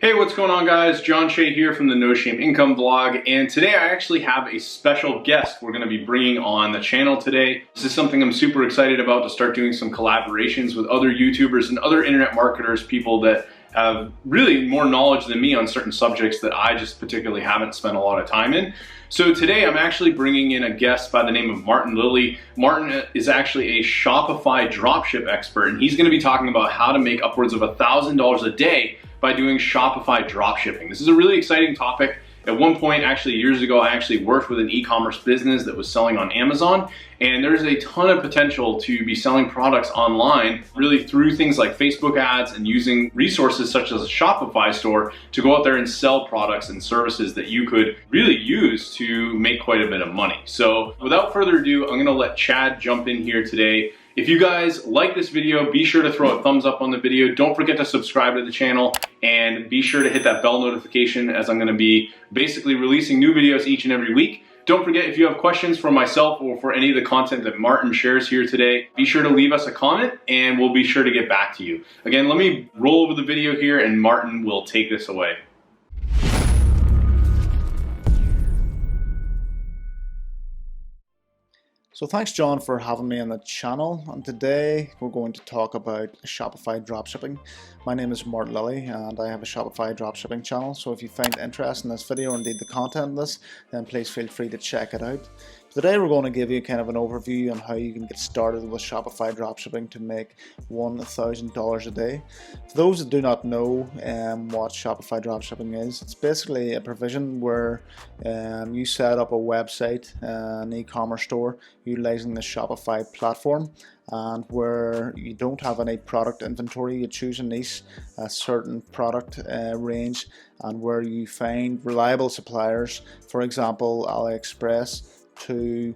Hey, what's going on, guys? John Shea here from the No Shame Income vlog, and today I actually have a special guest we're going to be bringing on the channel today. This is something I'm super excited about, to start doing some collaborations with other YouTubers and other internet marketers, people that have really more knowledge than me on certain subjects that I just particularly haven't spent a lot of time in. So today I'm actually bringing in a guest by the name of Martin Lilly. Martin is actually a Shopify dropship expert, and he's going to be talking about how to make upwards of $1,000 a day by doing Shopify dropshipping. This is a really exciting topic. At one point, actually years ago, I actually worked with an e-commerce business that was selling on Amazon, and there's a ton of potential to be selling products online, really through things like Facebook ads and using resources such as a Shopify store to go out there and sell products and services that you could really use to make quite a bit of money. So without further ado, I'm gonna let Chad jump in here today. If you guys like this video, be sure to throw a thumbs up on the video. Don't forget to subscribe to the channel, and be sure to hit that bell notification, as I'm going to be basically releasing new videos each and every week. Don't forget, if you have questions for myself or for any of the content that Martin shares here today, be sure to leave us a comment and we'll be sure to get back to you. Again, let me roll over the video here and Martin will take this away. So thanks, John, for having me on the channel, and today we're going to talk about Shopify dropshipping. My name is Martin Lilly and I have a Shopify dropshipping channel, so if you find interest in this video or indeed the content of this, then please feel free to check it out. Today we're going to give you kind of an overview on how you can get started with Shopify dropshipping to make $1,000 a day. For those that do not know what Shopify dropshipping is, it's basically a provision where you set up a website, an e-commerce store, utilizing the Shopify platform, and where you don't have any product inventory. You choose a niche, a certain product range, and where you find reliable suppliers, for example AliExpress, to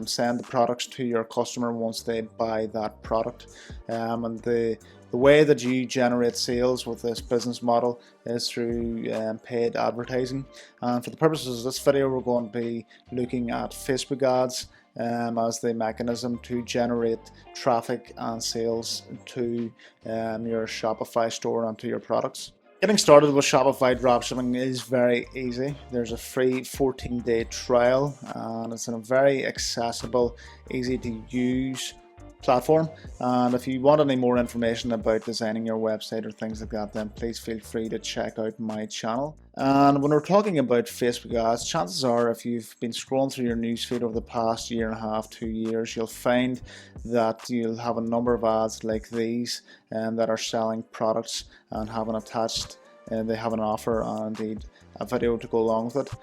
send the products to your customer once they buy that product. And the way that you generate sales with this business model is through paid advertising. And for the purposes of this video, we're going to be looking at Facebook ads as the mechanism to generate traffic and sales to your Shopify store and to your products. Getting started with Shopify dropshipping is very easy. There's a free 14-day trial, and it's in a very accessible, easy to use platform. And if you want any more information about designing your website or things like that, then please feel free to check out my channel. And when we're talking about Facebook ads, chances are if you've been scrolling through your newsfeed over the past year and a half, 2 years, you'll find that you'll have a number of ads like these that are selling products and have an attached, they have an offer and indeed a video to go along with it.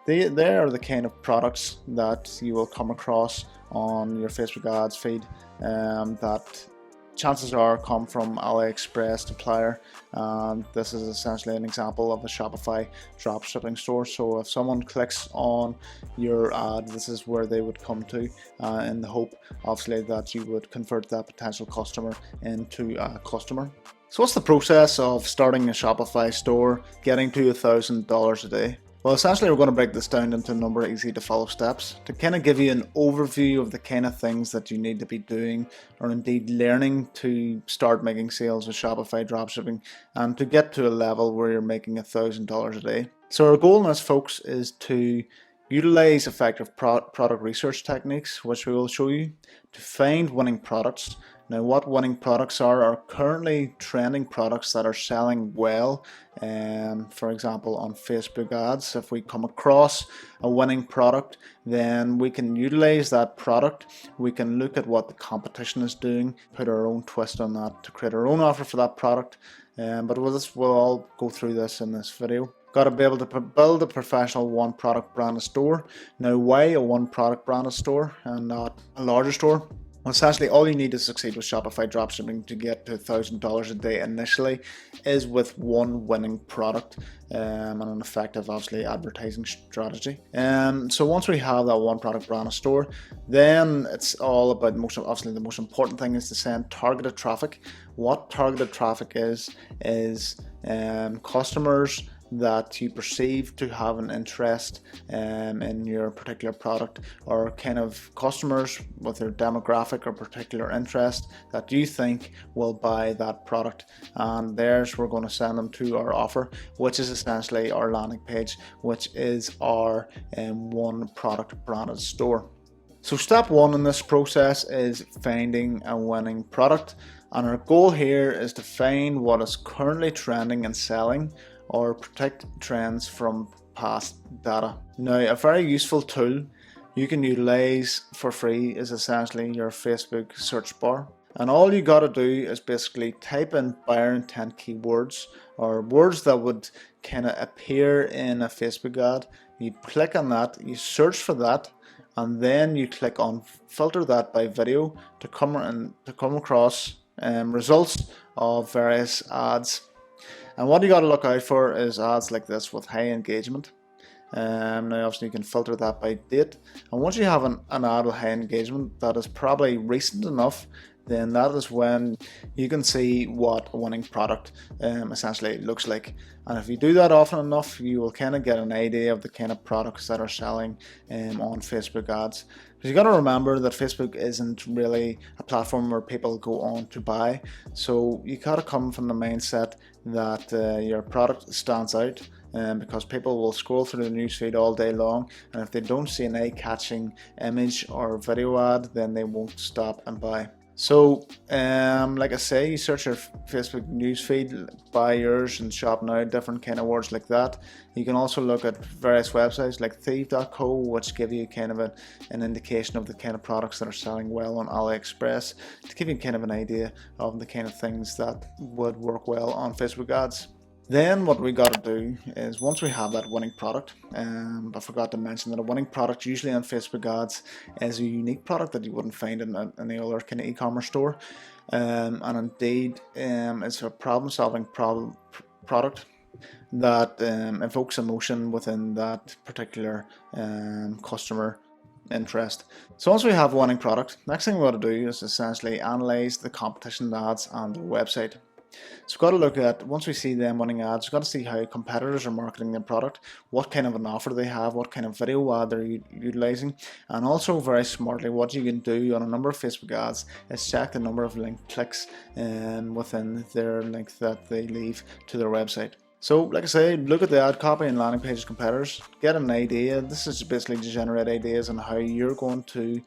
They are the kind of products that you will come across on your Facebook ads feed that chances are come from AliExpress supplier, and this is essentially an example of a Shopify dropshipping store. So if someone clicks on your ad, this is where they would come to, in the hope obviously that you would convert that potential customer into a customer. So what's the process of starting a Shopify store, getting to $1,000 a day? Well, essentially we're going to break this down into a number of easy to follow steps to kind of give you an overview of the kind of things that you need to be doing or indeed learning to start making sales with Shopify dropshipping and to get to a level where you're making $1,000 a day. So our goal in this, folks, is to utilize effective product research techniques, which we will show you, to find winning products. Now, what winning products are currently trending products that are selling well. For example, on Facebook ads, if we come across a winning product, then we can utilize that product. We can look at what the competition is doing, put our own twist on that to create our own offer for that product. But we'll all go through this in this video. Got to be able to build a professional one product branded store. Now, why a one product branded store and not a larger store? Well, essentially all you need to succeed with Shopify dropshipping to get to $1,000 a day initially is with one winning product and an effective, obviously, advertising strategy. So once we have that one product branded store, then it's all about obviously the most important thing is to send targeted traffic. What targeted traffic is customers that you perceive to have an interest in your particular product, or kind of customers with their demographic or particular interest that you think will buy that product. And there's we're going to send them to our offer, which is essentially our landing page, which is our one product branded store. So step one in this process is finding a winning product, and our goal here is to find what is currently trending and selling, or predict trends from past data. Now, a very useful tool you can utilize for free is essentially your Facebook search bar. And all you got to do is basically type in buyer intent keywords, or words that would kind of appear in a Facebook ad. You click on that, you search for that, and then you click on filter that by video to come across results of various ads. And what you got to look out for is ads like this with high engagement. Now obviously you can filter that by date, and once you have an ad with high engagement that is probably recent enough, then that is when you can see what a winning product essentially looks like. And if you do that often enough, you will kind of get an idea of the kind of products that are selling on Facebook ads. Because you got to remember that Facebook isn't really a platform where people go on to buy, so you got to come from the mindset that your product stands out. Because people will scroll through the newsfeed all day long, and if they don't see an eye-catching image or video ad, then they won't stop and buy. So, like I say, you search your Facebook newsfeed, buy yours and shop now, different kind of words like that. You can also look at various websites like thief.co, which give you kind of an indication of the kind of products that are selling well on AliExpress, to give you kind of an idea of the kind of things that would work well on Facebook ads. Then what we got to do is, once we have that winning product, I forgot to mention that a winning product usually on Facebook ads is a unique product that you wouldn't find in any other kind of e-commerce store, and indeed it's a problem-solving product that evokes emotion within that particular customer interest. So once we have a winning product, next thing we want to do is essentially analyze the competition ads on their website. So we've got to look at, once we see them running ads, we've got to see how competitors are marketing their product, what kind of an offer they have, what kind of video ad they're utilizing, and also very smartly what you can do on a number of Facebook ads is check the number of link clicks within their link that they leave to their website. So like I say, look at the ad copy and landing pages competitors, get an idea. This is basically to generate ideas on how you're going to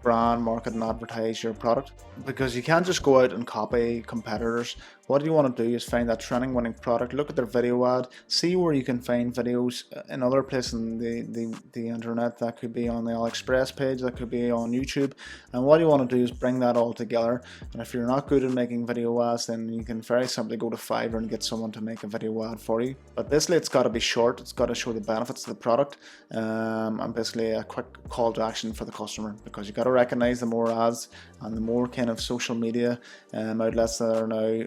brand, market and advertise your product, because you can't just go out and copy competitors. What you want to do is find that trending winning product, look at their video ad, see where you can find videos in other places in the internet. That could be on the AliExpress page, that could be on YouTube, and what you want to do is bring that all together. And if you're not good at making video ads, then you can very simply go to Fiverr and get someone to make a video ad for you. But basically it's got to be short, it's got to show the benefits of the product, and basically a quick call to action for the customer, because you got to recognize the more ads and the more kind of social media outlets that are now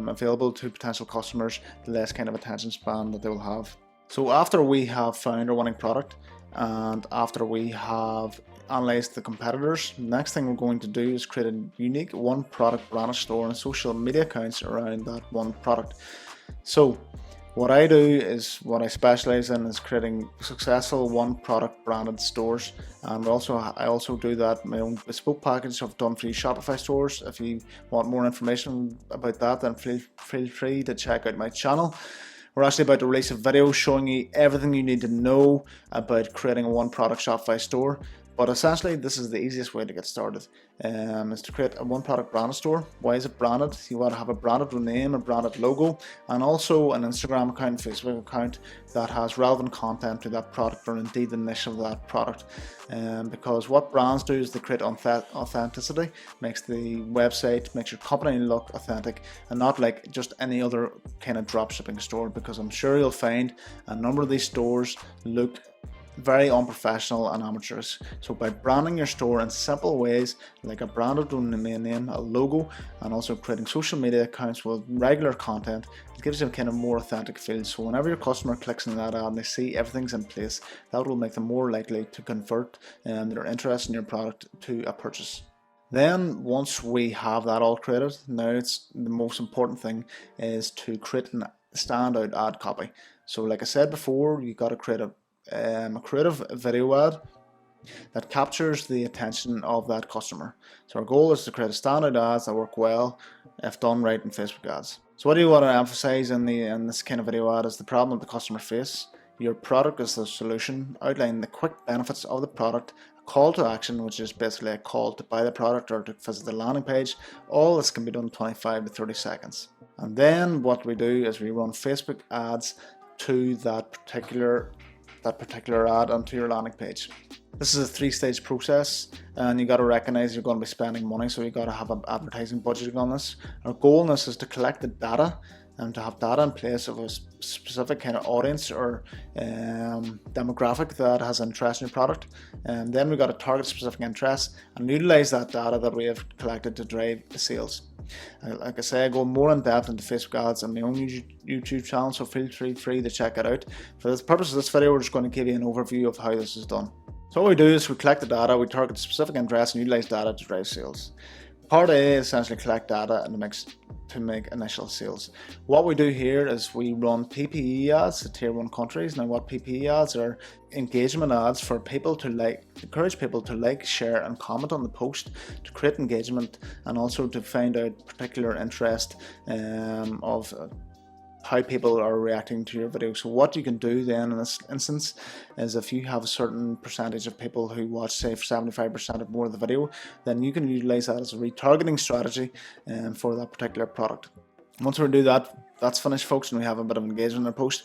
available to potential customers, the less kind of attention span that they will have. So after we have found our winning product, and after we have analyzed the competitors, the next thing we're going to do is create a unique one product branded store and social media accounts around that one product. So what I do is, what I specialize in is creating successful one product branded stores, and I also do that in my own bespoke package I've done for you Shopify stores. If you want more information about that, then feel free to check out my channel. We're actually about to release a video showing you everything you need to know about creating a one product Shopify store. But essentially, this is the easiest way to get started, is to create a one product branded store. Why is it branded? You want to have a branded name, a branded logo, and also an Instagram account, Facebook account that has relevant content to that product, or indeed the niche of that product. Because what brands do is they create authenticity, makes the website, makes your company look authentic and not like just any other kind of dropshipping store, because I'm sure you'll find a number of these stores look very unprofessional and amateurish. So by branding your store in simple ways, like a branded domain name, a logo, and also creating social media accounts with regular content, it gives you a kind of more authentic feel. So whenever your customer clicks on that ad and they see everything's in place, that will make them more likely to convert their interest in your product to a purchase. Then once we have that all created, now it's the most important thing is to create standout ad copy. So like I said before, you got to create a creative video ad that captures the attention of that customer. So our goal is to create a standout ads that work well if done right in Facebook ads. So what do you want to emphasize in this kind of video ad is the problem that the customer face. Your product is the solution. Outline the quick benefits of the product. A call to action, which is basically a call to buy the product or to visit the landing page. All this can be done in 25 to 30 seconds. And then what we do is we run Facebook ads to that particular ad onto your landing page. This is a 3-stage process, and you got to recognize you're going to be spending money, so you got to have an advertising budgeting on this. Our goal in this is to collect the data and to have data in place of a specific kind of audience or demographic that has interest in your product, and then we got to target specific interests and utilize that data that we have collected to drive the sales. Like I say, I go more in depth into Facebook ads on my own YouTube channel, so feel free to check it out. For the purpose of this video, we're just going to give you an overview of how this is done. So what we do is we collect the data, we target specific interests and utilize data to drive sales. Part A is essentially collect data and to make initial sales. What we do here is we run PPE ads to tier 1 countries. Now what PPE ads are engagement ads for people to encourage people to like, share and comment on the post to create engagement and also to find out particular interest of how people are reacting to your video. So what you can do then in this instance is if you have a certain percentage of people who watch, say 75% or more of the video, then you can utilize that as a retargeting strategy for that particular product. Once we do that, that's finished, folks, and we have a bit of engagement in our post.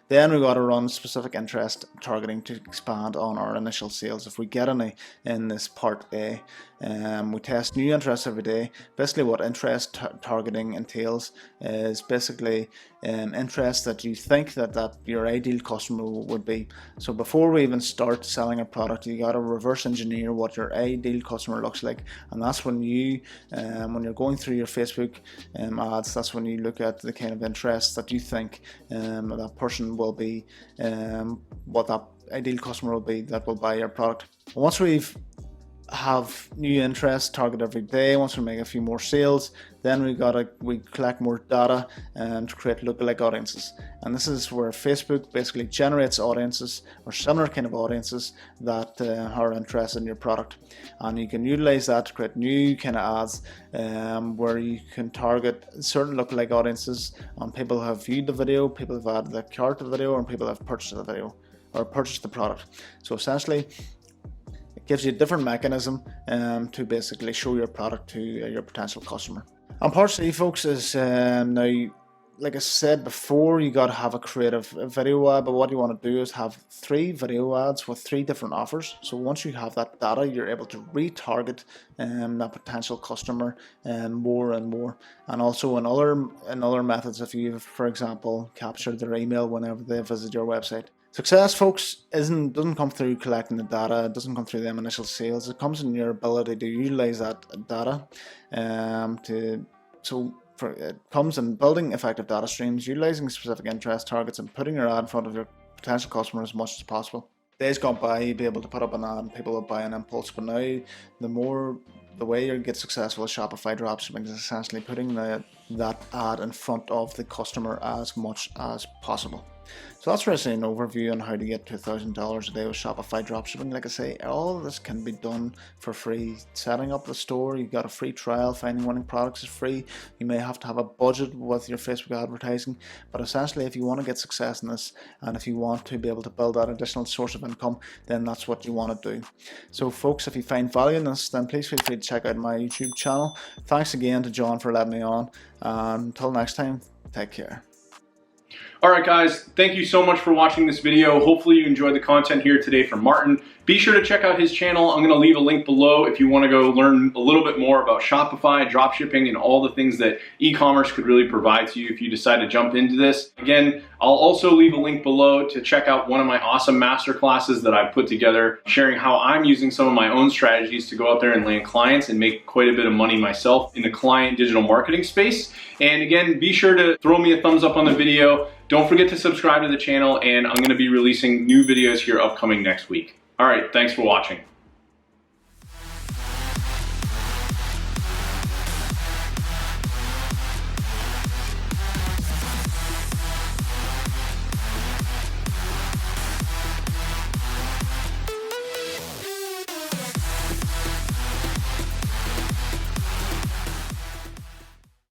Then we got to run specific interest targeting to expand on our initial sales. If we get any in this part A, we test new interests every day. Basically what interest targeting entails is basically interest that you think that your ideal customer would be. So before we even start selling a product, you got to reverse engineer what your ideal customer looks like, and that's when you when you're going through your Facebook ads, that's when you look at the kind of interest that you think that person will be, what that ideal customer will be that will buy your product. Once we've have new interest target every day, once we make a few more sales, then we collect more data to create lookalike audiences, and this is where Facebook basically generates audiences or similar kind of audiences that are interested in your product, and you can utilize that to create new kind of ads where you can target certain lookalike audiences on people who have viewed the video, people who have added the cart to the video, and people who have purchased the video or purchased the product. So essentially it gives you a different mechanism to basically show your product to your potential customer. And part C, folks, is now, like I said before, you got to have a creative video ad, but what you want to do is have 3 video ads with 3 different offers. So once you have that data, you're able to retarget that potential customer more and more. And also in other methods, if you, for example, capture their email whenever they visit your website. Success, folks, doesn't come through collecting the data, it doesn't come through them initial sales, it comes in your ability to utilize that data it comes in building effective data streams, utilizing specific interest targets and putting your ad in front of your potential customer as much as possible. Days gone by, you'd be able to put up an ad and people would buy an impulse, but now the way you get successful with Shopify Dropshipping is essentially putting that ad in front of the customer as much as possible. So that's really an overview on how to get to $1,000 a day with Shopify Dropshipping. Like I say, all of this can be done for free. Setting up the store, you got a free trial, finding winning products is free. You may have to have a budget with your Facebook advertising, but essentially if you want to get success in this and if you want to be able to build that additional source of income, then that's what you want to do. So folks, if you find value in this, then please feel free to check out my YouTube channel. Thanks again to John for letting me on, and until next time, take care. Alright guys, thank you so much for watching this video. Hopefully you enjoyed the content here today from Martin. Be sure to check out his channel. I'm going to leave a link below if you want to go learn a little bit more about Shopify, dropshipping, and all the things that e-commerce could really provide to you if you decide to jump into this. Again, I'll also leave a link below to check out one of my awesome masterclasses that I've put together, sharing how I'm using some of my own strategies to go out there and land clients and make quite a bit of money myself in the client digital marketing space. And again, be sure to throw me a thumbs up on the video. Don't forget to subscribe to the channel, and I'm going to be releasing new videos here upcoming next week. All right, thanks for watching.